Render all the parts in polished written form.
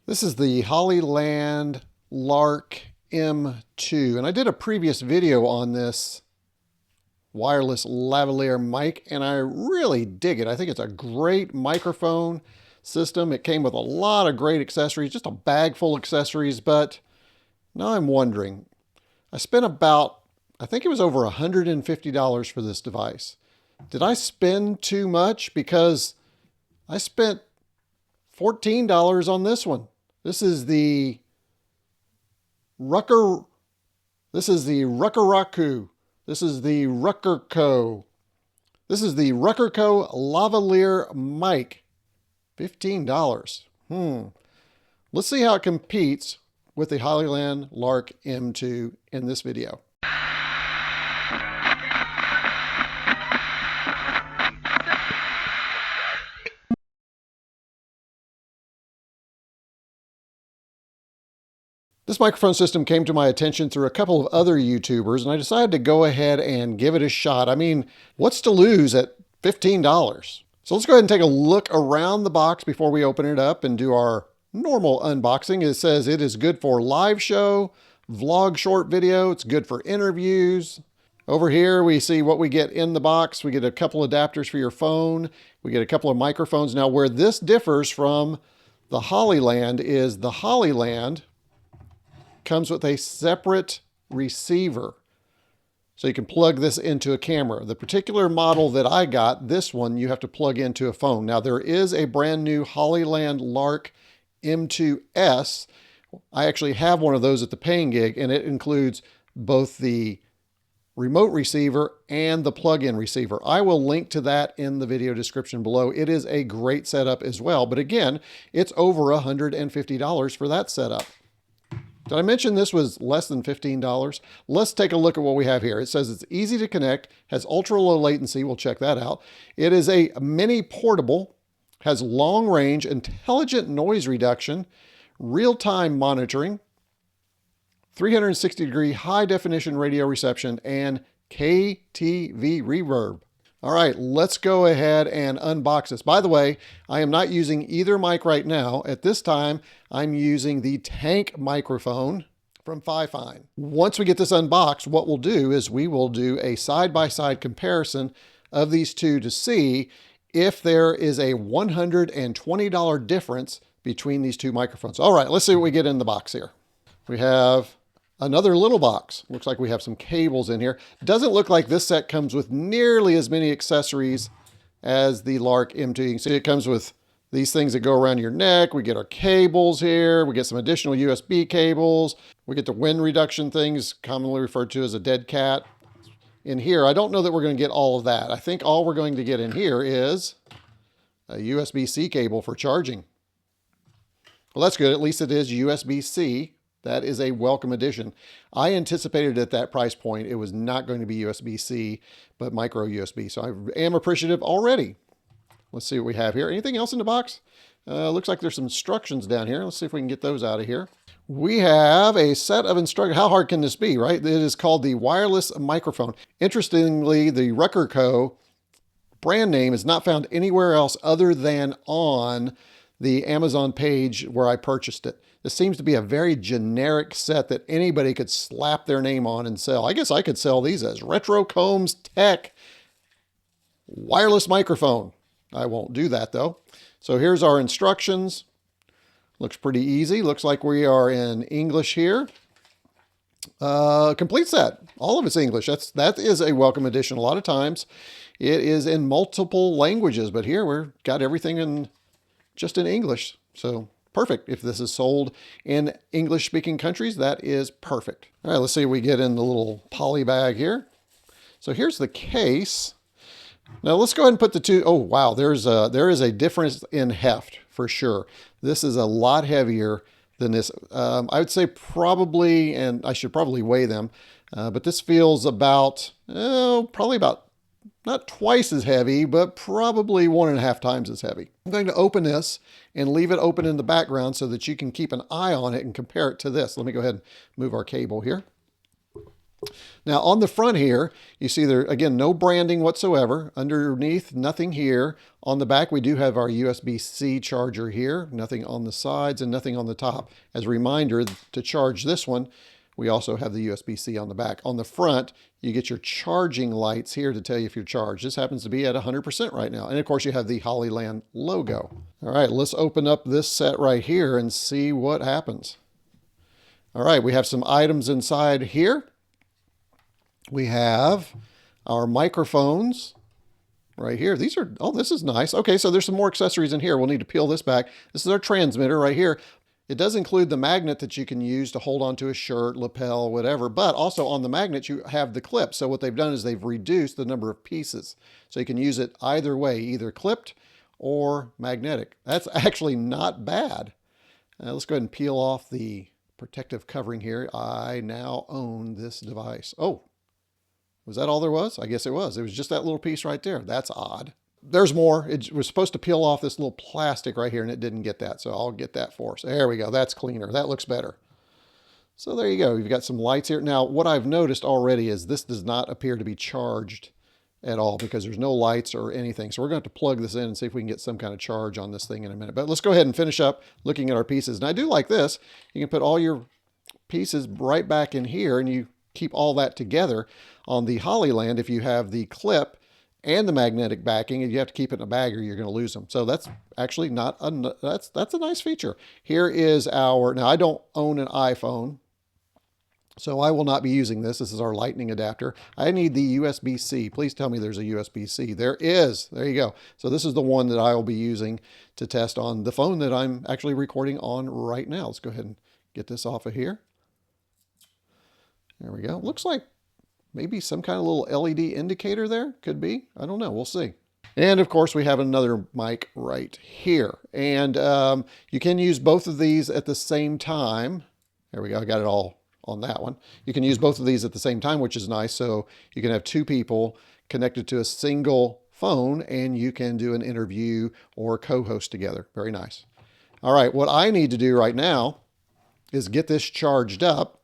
This is the Hollyland Lark M2, and I did a previous video on this wireless lavalier mic, and I really dig it. I think it's a great microphone system. It came with a lot of great accessories, just a bag full of accessories, but now I'm wondering. I spent about, I think it was over $150 for this device. Did I spend too much? Because I spent $14 on this one. This is the RUCKERCO. This is the RUCKERCO. This is the RUCKERCO. This is the RUCKERCO Lavalier mic. $15. Let's see how it competes with the Hollyland Lark M2 in this video. This microphone system came to my attention through a couple of other YouTubers, and I decided to go ahead and give it a shot. I mean, what's to lose at $15? So let's go ahead and take a look around the box before we open it up and do our normal unboxing. It says it is good for live show, vlog short video. It's good for interviews. Over here, we see what we get in the box. We get a couple adapters for your phone. We get a couple of microphones. Now, where this differs from the Hollyland is the Hollyland comes with a separate receiver. So you can plug this into a camera. The particular model that I got, this one, you have to plug into a phone. Now there is a brand new Hollyland Lark M2S. I actually have one of those at the paying gig, and it includes both the remote receiver and the plug-in receiver. I will link to that in the video description below. It is a great setup as well, but again, it's over $150 for that setup. Did I mention this was less than $15? Let's take a look at what we have here. It says it's easy to connect, has ultra low latency. We'll check that out. It is a mini portable, has long range, intelligent noise reduction, real-time monitoring, 360-degree high definition radio reception, and KTV reverb. All right, let's go ahead and unbox this. By the way, I am not using either mic right now. At this time, I'm using the tank microphone from Fifine. Once we get this unboxed, what we'll do is we will do a side-by-side comparison of these two to see if there is a $120 difference between these two microphones. All right, let's see what we get in the box here. We have another little box. Looks like we have some cables in here. Doesn't look like this set comes with nearly as many accessories as the Lark M2. You can see it comes with these things that go around your neck. We get our cables here. We get some additional USB cables. We get the wind reduction things, commonly referred to as a dead cat. In here, I don't know that we're going to get all of that. I think all we're going to get in here is a USB-C cable for charging. Well, that's good. At least it is USB-C. That is a welcome addition. I anticipated at that price point it was not going to be USB-C, but micro USB. So I am appreciative already. Let's see what we have here. Anything else in the box? Looks like there's some instructions down here. Let's see if we can get those out of here. We have a set of instructions. How hard can this be, right? It is called the wireless microphone. Interestingly, the RUCKERCO brand name is not found anywhere else other than on the Amazon page where I purchased it. This seems to be a very generic set that anybody could slap their name on and sell. I guess I could sell these as retroCombs-Tech wireless microphone. I won't do that though. So here's our instructions. Looks pretty easy. Looks like we are in English here. Complete set. All of it's English. That is a welcome addition. A lot of times it is in multiple languages, but here we've got everything just in English. So perfect. If this is sold in English-speaking countries, that is perfect. All right, let's see what we get in the little poly bag here. So here's the case. Now let's go ahead and put the two. Oh, wow, there is a difference in heft for sure. This is a lot heavier than this. I would say probably, and I should probably weigh them, but this feels about, probably about not twice as heavy, but probably 1.5 times as heavy. I'm going to open this and leave it open in the background so that you can keep an eye on it and compare it to this. Let me go ahead and move our cable here. Now on the front here, you see there, again, no branding whatsoever. Underneath, nothing here. On the back, we do have our USB-C charger here, nothing on the sides and nothing on the top. As a reminder, to charge this one, we also have the USB-C on the back. On the front, you get your charging lights here to tell you if you're charged. This happens to be at 100% right now. And of course, you have the Hollyland logo. All right, let's open up this set right here and see what happens. All right, we have some items inside here. We have our microphones right here. These are, oh, this is nice. Okay, so there's some more accessories in here. We'll need to peel this back. This is our transmitter right here. It does include the magnet that you can use to hold onto a shirt, lapel, whatever, but also on the magnet you have the clip. So what they've done is they've reduced the number of pieces. So you can use it either way, either clipped or magnetic. That's actually not bad. Let's go ahead and peel off the protective covering here. I now own this device. Oh, was that all there was? I guess it was. It was just that little piece right there. That's odd. There's more. It was supposed to peel off this little plastic right here, and it didn't get that. So I'll get that for us. There we go. That's cleaner. That looks better. So there you go. You've got some lights here. Now, what I've noticed already is this does not appear to be charged at all because there's no lights or anything. So we're going to have to plug this in and see if we can get some kind of charge on this thing in a minute. But let's go ahead and finish up looking at our pieces. And I do like this. You can put all your pieces right back in here, and you keep all that together. On the Hollyland, if you have the clip and the magnetic backing, and you have to keep it in a bag or you're going to lose them. So that's actually not that's a nice feature. Here is our, now I don't own an iPhone, so I will not be using this. This is our lightning adapter. I need the USB-C. Please tell me there's a USB-C. There is. There you go. So this is the one that I will be using to test on the phone that I'm actually recording on right now. Let's go ahead and get this off of here. There we go. Looks like maybe some kind of little LED indicator there. Could be. I don't know. We'll see. And of course, we have another mic right here. And you can use both of these at the same time. There we go. I got it all on that one. You can use both of these at the same time, which is nice. So you can have two people connected to a single phone and you can do an interview or co-host together. Very nice. All right. What I need to do right now is get this charged up.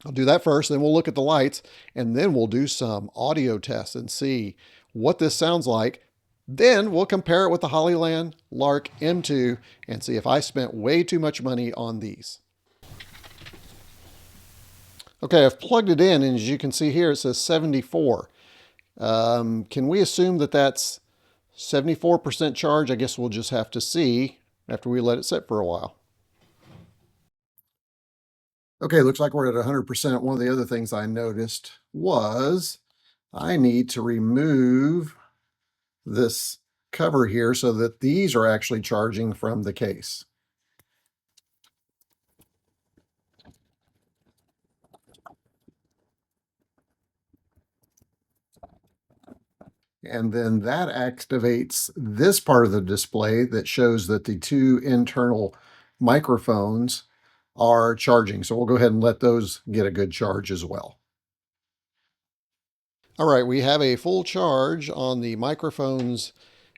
I'll do that first, then we'll look at the lights, and then we'll do some audio tests and see what this sounds like. Then we'll compare it with the Hollyland Lark M2 and see if I spent way too much money on these. Okay, I've plugged it in, and as you can see here, it says 74. Can we assume that that's 74% charge? I guess we'll just have to see after we let it sit for a while. Okay, looks like we're at 100%. One of the other things I noticed was I need to remove this cover here so that these are actually charging from the case. And then that activates this part of the display that shows that the two internal microphones are charging. So we'll go ahead and let those get a good charge as well. All right, we have a full charge on the microphones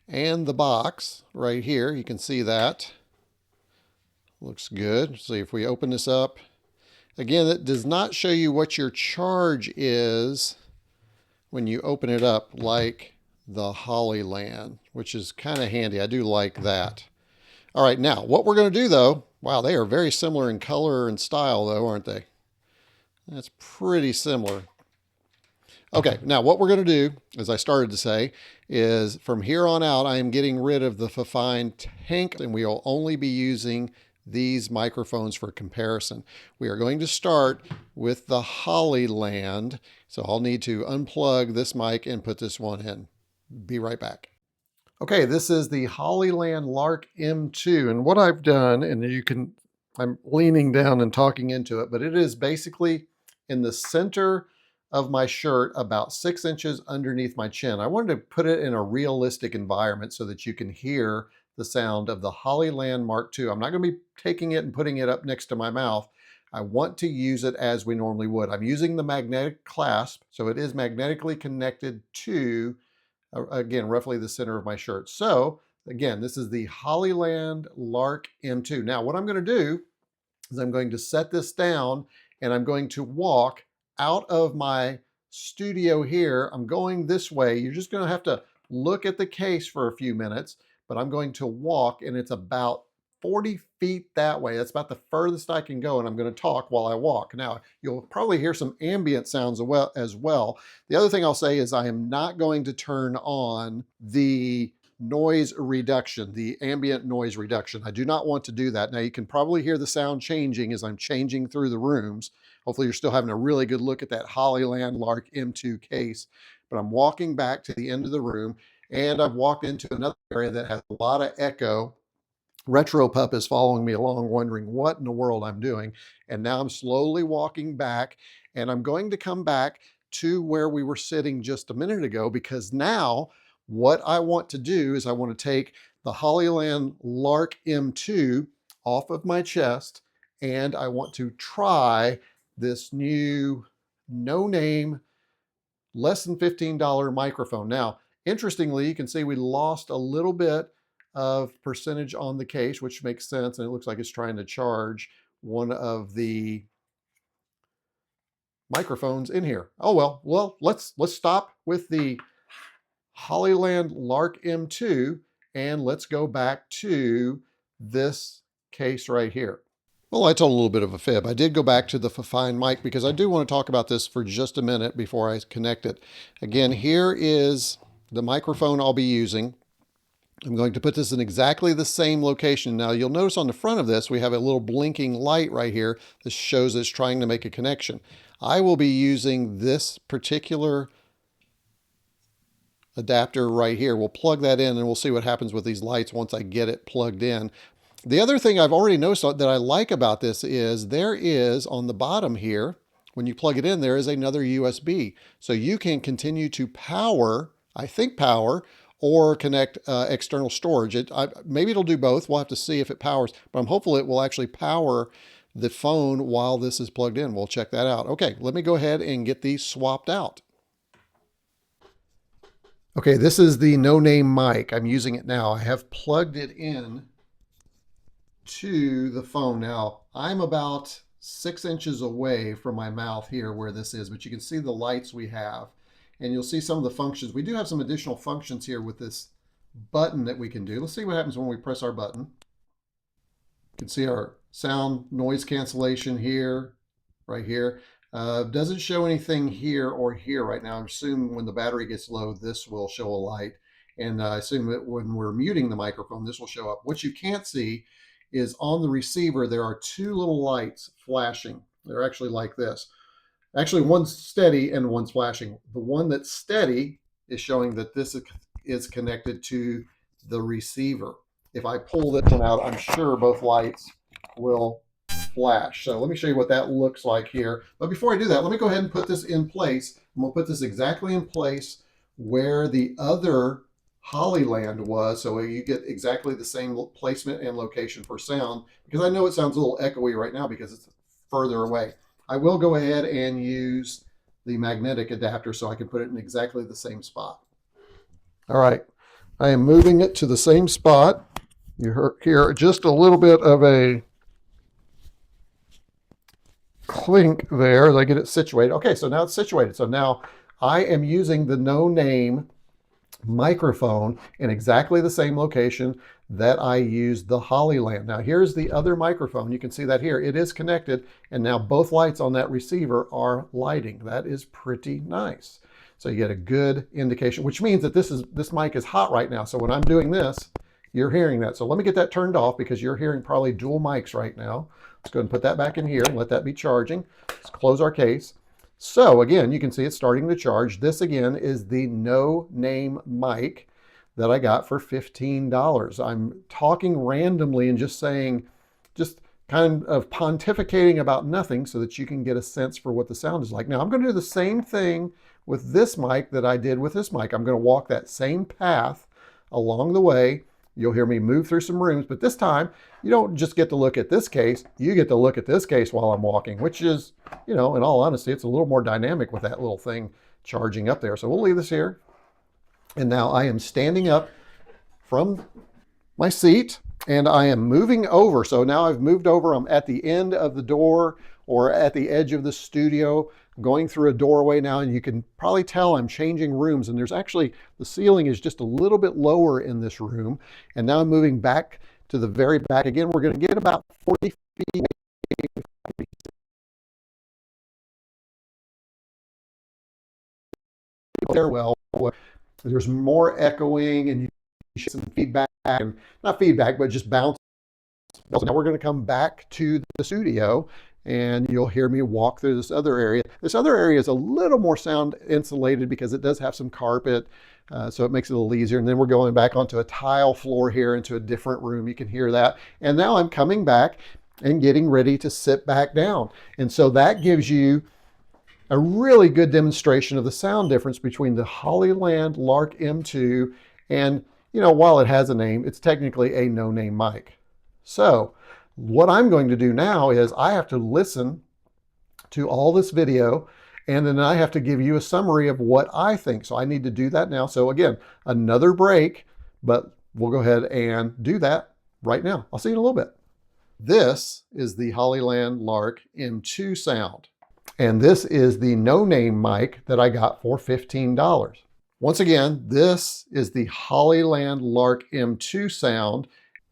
and the box right here. You can see that. Looks good. See if we open this up. Again, it does not show you what your charge is when you open it up like the Hollyland, which is kind of handy. I do like that. All right, now what we're going to do though, wow, they are very similar in color and style though, aren't they? That's pretty similar. Okay, now what we're going to do, as I started to say, is from here on out, I am getting rid of the Fifine tank and we will only be using these microphones for comparison. We are going to start with the Hollyland. So I'll need to unplug this mic and put this one in. Be right back. Okay, this is the Hollyland Lark M2. And what I've done, and you can, I'm leaning down and talking into it, but it is basically in the center of my shirt, about 6 inches underneath my chin. I wanted to put it in a realistic environment so that you can hear the sound of the Hollyland Mark II. I'm not going to be taking it and putting it up next to my mouth. I want to use it as we normally would. I'm using the magnetic clasp, so it is magnetically connected to, again, roughly the center of my shirt. So again, this is the Hollyland Lark M2. Now what I'm going to do is I'm going to set this down and I'm going to walk out of my studio here. I'm going this way. You're just going to have to look at the case for a few minutes, but I'm going to walk, and it's about 40 feet that way. That's about the furthest I can go, and I'm going to talk while I walk. Now, you'll probably hear some ambient sounds as well. The other thing I'll say is I am not going to turn on the noise reduction, the ambient noise reduction. I do not want to do that. Now, you can probably hear the sound changing as I'm changing through the rooms. Hopefully, you're still having a really good look at that Hollyland Lark M2 case. But I'm walking back to the end of the room, and I've walked into another area that has a lot of echo. RetroPup is following me along, wondering what in the world I'm doing. And now I'm slowly walking back, and I'm going to come back to where we were sitting just a minute ago, because now what I want to do is I want to take the Hollyland Lark M2 off of my chest, and I want to try this new no-name, less than $15 microphone. Now, interestingly, you can see we lost a little bit of percentage on the case, which makes sense, and it looks like it's trying to charge one of the microphones in here. Oh well, let's stop with the Hollyland Lark M2 and let's go back to this case right here. Well, I told a little bit of a fib. I did go back to the Fifine mic because I do want to talk about this for just a minute before I connect it. Again, here is the microphone I'll be using. I'm going to put this in exactly the same location. Now, you'll notice on the front of this, we have a little blinking light right here. This shows it's trying to make a connection. I will be using this particular adapter right here. We'll plug that in and we'll see what happens with these lights once I get it plugged in. The other thing I've already noticed that I like about this is there is on the bottom here, when you plug it in, there is another USB. So you can continue to power, I think power, or connect external storage. Maybe it'll do both. We'll have to see if it powers, but I'm hopeful it will actually power the phone while this is plugged in. We'll check that out. Okay, let me go ahead and get these swapped out. Okay, this is the no-name mic. I'm using it now. I have plugged it in to the phone. Now, I'm about 6 inches away from my mouth here where this is, but you can see the lights we have. And you'll see some of the functions. We do have some additional functions here with this button that we can do. Let's see what happens when we press our button. You can see our sound noise cancellation here, right here. Doesn't show anything here or here right now. I assume when the battery gets low, this will show a light. And I assume that when we're muting the microphone, this will show up. What you can't see is on the receiver, there are two little lights flashing. They're actually like this. Actually, one's steady and one's flashing. The one that's steady is showing that this is connected to the receiver. If I pull this one out, I'm sure both lights will flash. So let me show you what that looks like here. But before I do that, let me go ahead and put this in place. And we'll put this exactly in place where the other Hollyland was, so you get exactly the same placement and location for sound, because I know it sounds a little echoey right now because it's further away. I will go ahead and use the magnetic adapter so I can put it in exactly the same spot. All right, I am moving it to the same spot. You hear just a little bit of a clink there as I get it situated. Okay, so now it's situated. So now I am using the no-name microphone in exactly the same location that I used the Hollyland. Now here's the other microphone. You can see that here. It is connected, and now both lights on that receiver are lighting. That is pretty nice. So you get a good indication, which means that this mic is hot right now. So when I'm doing this, you're hearing that. So let me get that turned off because you're hearing probably dual mics right now. Let's go ahead and put that back in here and let that be charging. Let's close our case. So again, you can see it's starting to charge. This again is the no-name mic that I got for $15. I'm talking randomly and just saying, just kind of pontificating about nothing so that you can get a sense for what the sound is like. Now I'm going to do the same thing with this mic that I did with this mic. I'm going to walk that same path along the way. You'll hear me move through some rooms, but this time you don't just get to look at this case, you get to look at this case while I'm walking, which is, you know, in all honesty, it's a little more dynamic with that little thing charging up there. So we'll leave this here. And now I am standing up from my seat. And I am moving over. So now I've moved over. I'm at the end of the door or at the edge of the studio, going through a doorway now, and you can probably tell I'm changing rooms. And there's actually, the ceiling is just a little bit lower in this room. And now I'm moving back to the very back. Again, we're going to get about 40 feet stairwell. There's more echoing and you get some feedback, and not feedback, but just bounce. Now we're going to come back to the studio and you'll hear me walk through this other area. This other area is a little more sound insulated because it does have some carpet, so it makes it a little easier. And then we're going back onto a tile floor here into a different room. You can hear that. And now I'm coming back and getting ready to sit back down. And so that gives you a really good demonstration of the sound difference between the Hollyland Lark M2 and, you know, while it has a name, it's technically a no-name mic. So what I'm going to do now is I have to listen to all this video, and then I have to give you a summary of what I think. So I need to do that now. So again, another break, but we'll go ahead and do that right now. I'll see you in a little bit. This is the Hollyland Lark M2 sound. And this is the no-name mic that I got for $15. Once again, this is the Hollyland Lark M2 sound.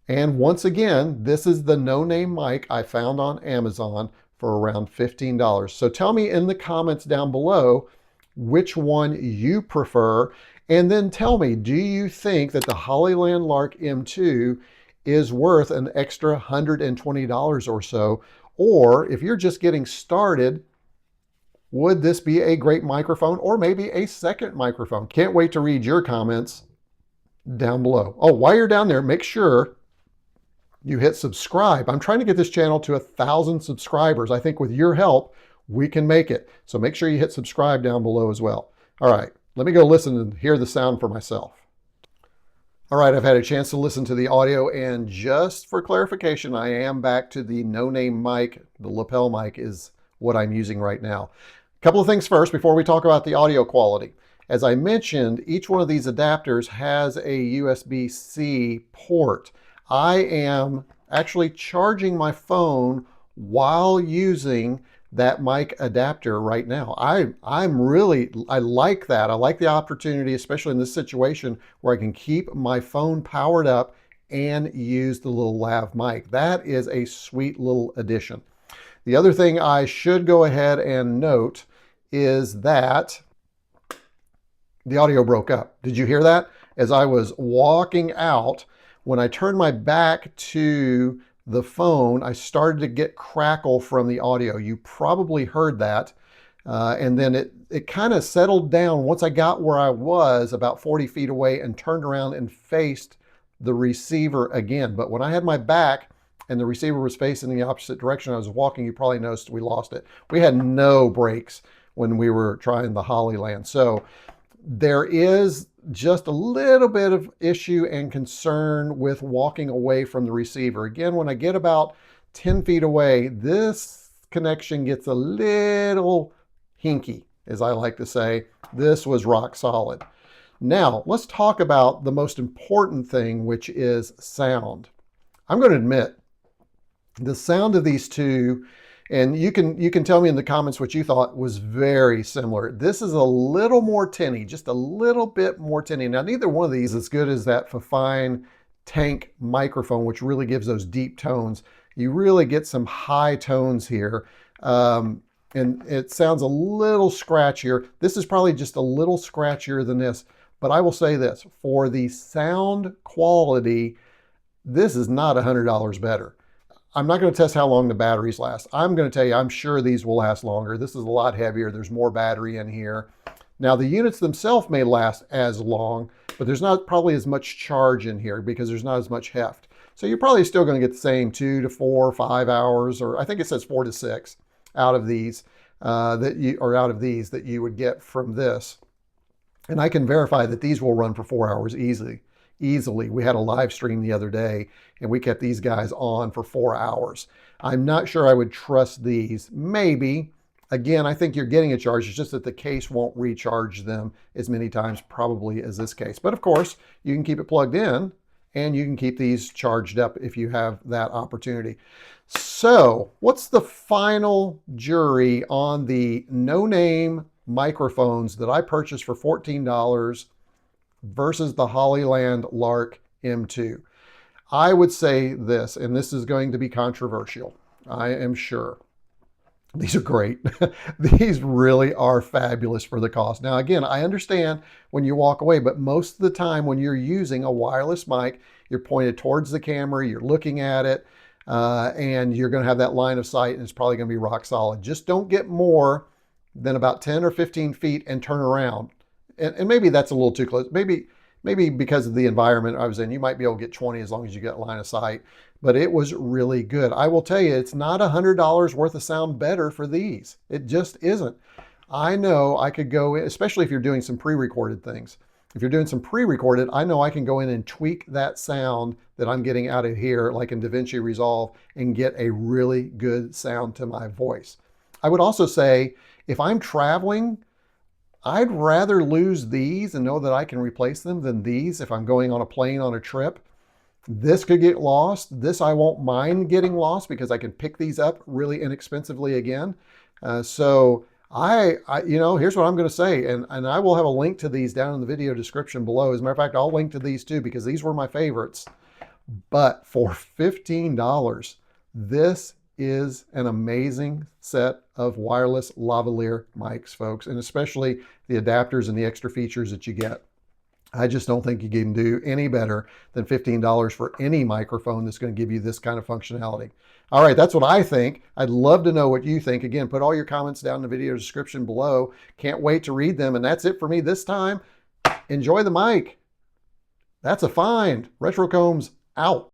And once again, this is the no-name mic I found on Amazon for around $15. So tell me in the comments down below which one you prefer. And then tell me, do you think that the Hollyland Lark M2 is worth an extra $120 or so? Or if you're just getting started, would this be a great microphone or maybe a second microphone? Can't wait to read your comments down below. Oh, while you're down there, make sure you hit subscribe. I'm trying to get this channel to 1,000 subscribers. I think with your help, we can make it. So make sure you hit subscribe down below as well. All right, let me go listen and hear the sound for myself. All right, I've had a chance to listen to the audio, and just for clarification, I am back to the no-name mic. The lapel mic is what I'm using right now. A couple of things first before we talk about the audio quality. As I mentioned, each one of these adapters has a USB-C port. I am actually charging my phone while using that mic adapter right now. I like that. I like the opportunity, especially in this situation where I can keep my phone powered up and use the little lav mic. That is a sweet little addition. The other thing I should go ahead and note is that the audio broke up. Did you hear that? As I was walking out, when I turned my back to the phone, I started to get crackle from the audio. You probably heard that. And then it kind of settled down once I got where I was about 40 feet away and turned around and faced the receiver again. But when I had my back and the receiver was facing the opposite direction I was walking, you probably noticed we lost it. We had no brakes when we were trying the Hollyland. So there is just a little bit of issue and concern with walking away from the receiver. Again, when I get about 10 feet away, this connection gets a little hinky, as I like to say. This was rock solid. Now, let's talk about the most important thing, which is sound. I'm going to admit, the sound of these two, and you can tell me in the comments what you thought, was very similar. This is a little more tinny, just a little bit more tinny. Now, neither one of these is as good as that Fifine tank microphone, which really gives those deep tones. You really get some high tones here, and it sounds a little scratchier. This is probably just a little scratchier than this, but I will say this, for the sound quality, this is not $100 better. I'm not going to test how long the batteries last. I'm going to tell you, I'm sure these will last longer. This is a lot heavier. There's more battery in here. Now, the units themselves may last as long, but there's not probably as much charge in here because there's not as much heft. So you're probably still going to get the same 2 to 4 or 5 hours, or I think it says 4 to 6 out of these that you would get from this. And I can verify that these will run for 4 hours easily. We had a live stream the other day and we kept these guys on for 4 hours. I'm not sure I would trust these. Maybe. Again, I think you're getting a charge. It's just that the case won't recharge them as many times probably as this case. But of course, you can keep it plugged in and you can keep these charged up if you have that opportunity. So what's the final jury on the no-name microphones that I purchased for $14 versus the Hollyland Lark M2? I would say this, and this is going to be controversial, I am sure. These are great. These really are fabulous for the cost. Now, again, I understand when you walk away, but most of the time when you're using a wireless mic, you're pointed towards the camera, you're looking at it, and you're going to have that line of sight, and it's probably going to be rock solid. Just don't get more than about 10 or 15 feet and turn around. And maybe that's a little too close. Maybe because of the environment I was in, you might be able to get 20 as long as you get line of sight. But it was really good. I will tell you, it's not $100 worth of sound better for these. It just isn't. I know I could go in, especially if you're doing some pre-recorded things. If you're doing some pre-recorded, I know I can go in and tweak that sound that I'm getting out of here, like in DaVinci Resolve, and get a really good sound to my voice. I would also say, if I'm traveling, I'd rather lose these and know that I can replace them than these if I'm going on a plane on a trip. This could get lost. This I won't mind getting lost because I can pick these up really inexpensively again. So here's what I'm going to say, and I will have a link to these down in the video description below. As a matter of fact, I'll link to these too because these were my favorites. But for $15, this is an amazing set of wireless lavalier mics, folks, and especially the adapters and the extra features that you get. I just don't think you can do any better than $15 for any microphone that's going to give you this kind of functionality. All right, that's what I think. I'd love to know what you think. Again, put all your comments down in the video description below. Can't wait to read them. And that's it for me this time. Enjoy the mic. That's a find. RetroCombs out.